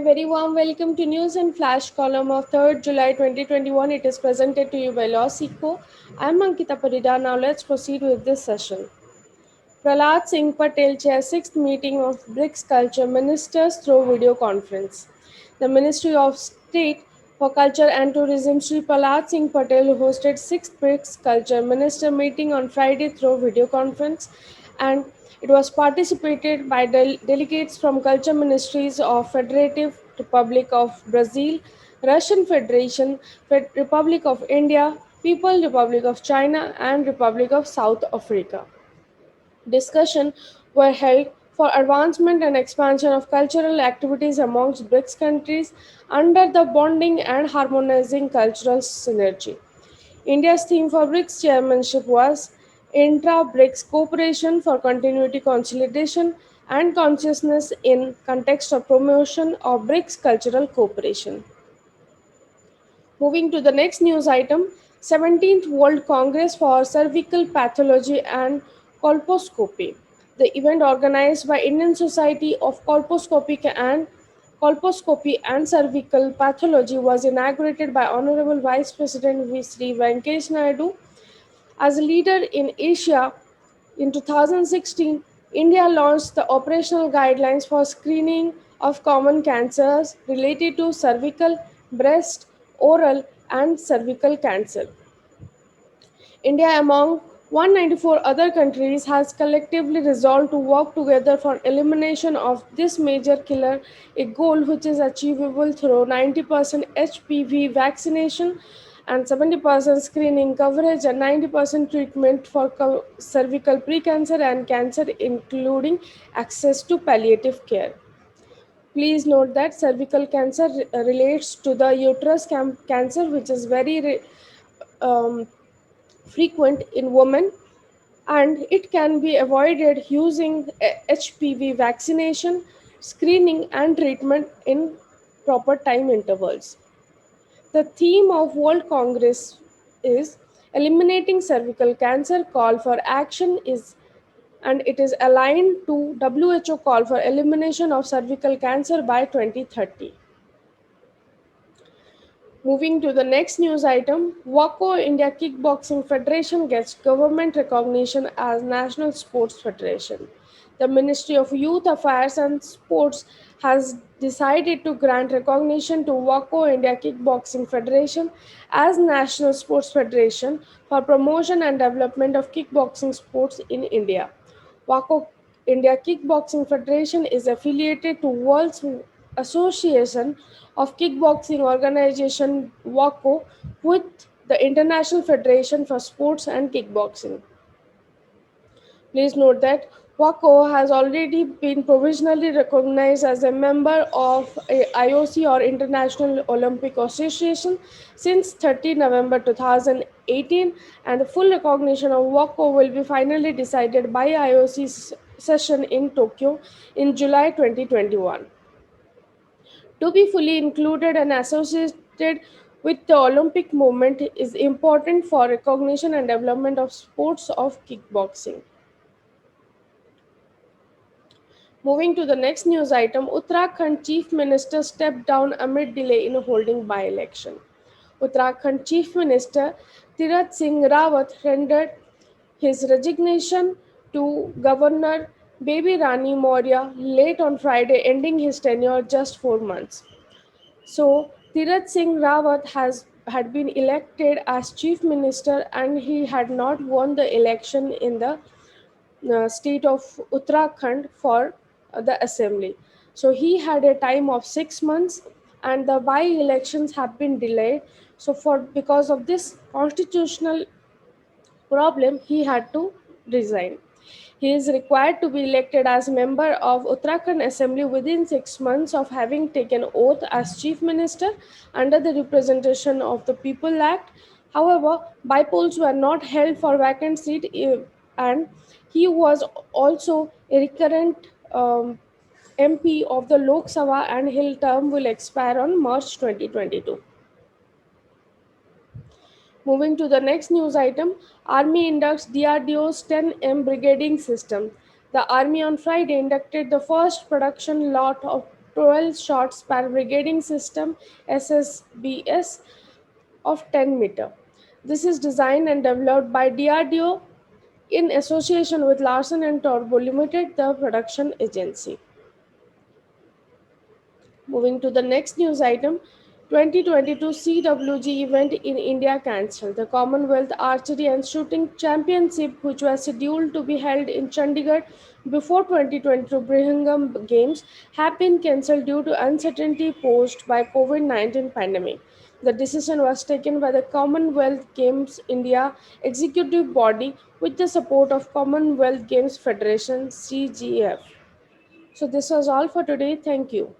very warm welcome to News and Flash column of 3rd July 2021. It is presented to you by Lawsico. I'm Ankita Parida. Now let's proceed with this session. Prahlad Singh Patel chairs 6th meeting of BRICS Culture Ministers through video conference. The Ministry of State for Culture and Tourism Sri Prahlad Singh Patel hosted 6th BRICS Culture Minister meeting on Friday through video conference, and it was participated by delegates from culture ministries of Federative Republic of Brazil, Russian Federation, Republic of India, People Republic of China, and Republic of South Africa. Discussion were held for advancement and expansion of cultural activities amongst BRICS countries under the bonding and harmonizing cultural synergy. India's theme for BRICS chairmanship was Intra-BRICS Cooperation for Continuity Consolidation and Consciousness in Context of Promotion of BRICS Cultural Cooperation. Moving to the next news item, 17th World Congress for Cervical Pathology and Colposcopy. The event organized by Indian Society of Colposcopy and Cervical Pathology was inaugurated by Honorable Vice President V. Sri Venkesh Naidu. As a leader in Asia, in 2016, India launched the operational guidelines for screening of common cancers related to cervical, breast, oral, and cervical cancer. India, among 194 other countries, has collectively resolved to work together for elimination of this major killer, a goal which is achievable through 90% HPV vaccination and 70% screening coverage and 90% treatment for cervical precancer and cancer, including access to palliative care. Please note that cervical cancer relates to the uterus cancer, which is very um, frequent in women, and it can be avoided using HPV vaccination, screening, and treatment in proper time intervals. The theme of World Congress is Eliminating Cervical Cancer. Call for action is, and it is aligned to WHO call for elimination of cervical cancer by 2030. Moving to the next news item, WACO India Kickboxing Federation gets government recognition as National Sports Federation. The Ministry of Youth Affairs and Sports has decided to grant recognition to WACO India Kickboxing Federation as National Sports Federation for promotion and development of kickboxing sports in India. WACO India Kickboxing Federation is affiliated to World Association of Kickboxing Organization WACO with the International Federation for Sports and Kickboxing. Please note that WACO has already been provisionally recognized as a member of IOC or International Olympic Association since 30 November 2018, and the full recognition of WACO will be finally decided by IOC's session in Tokyo in July 2021. To be fully included and associated with the Olympic movement is important for recognition and development of sports of kickboxing. Moving to the next news item, Uttarakhand Chief Minister stepped down amid delay in holding by-election. Uttarakhand Chief Minister Tirath Singh Rawat rendered his resignation to Governor Baby Rani Maurya late on Friday, ending his tenure just 4 months. So Tirath Singh Rawat had been elected as chief minister, and he had not won the election in the state of Uttarakhand for the assembly. So he had a time of 6 months, and the by-elections have been delayed. So for because of this constitutional problem, he had to resign. He is required to be elected as member of Uttarakhand Assembly within 6 months of having taken oath as Chief Minister under the Representation of the People Act. However, by-polls were not held for vacant seat, and he was also a recurrent MP of the Lok Sabha, and his term will expire on March 2022. Moving to the next news item, Army inducts DRDO's 10M brigading system. The Army on Friday inducted the first production lot of 12 shot span brigading system SSBS of 10 meter. This is designed and developed by DRDO in association with Larsen and Toubro Limited, the production agency. Moving to the next news item, 2022 CWG event in India cancelled. The Commonwealth Archery and Shooting Championship, which was scheduled to be held in Chandigarh before 2022 Birmingham Games, have been cancelled due to uncertainty posed by COVID-19 pandemic. The decision was taken by the Commonwealth Games India executive body with the support of Commonwealth Games Federation CGF. So this was all for today. Thank you.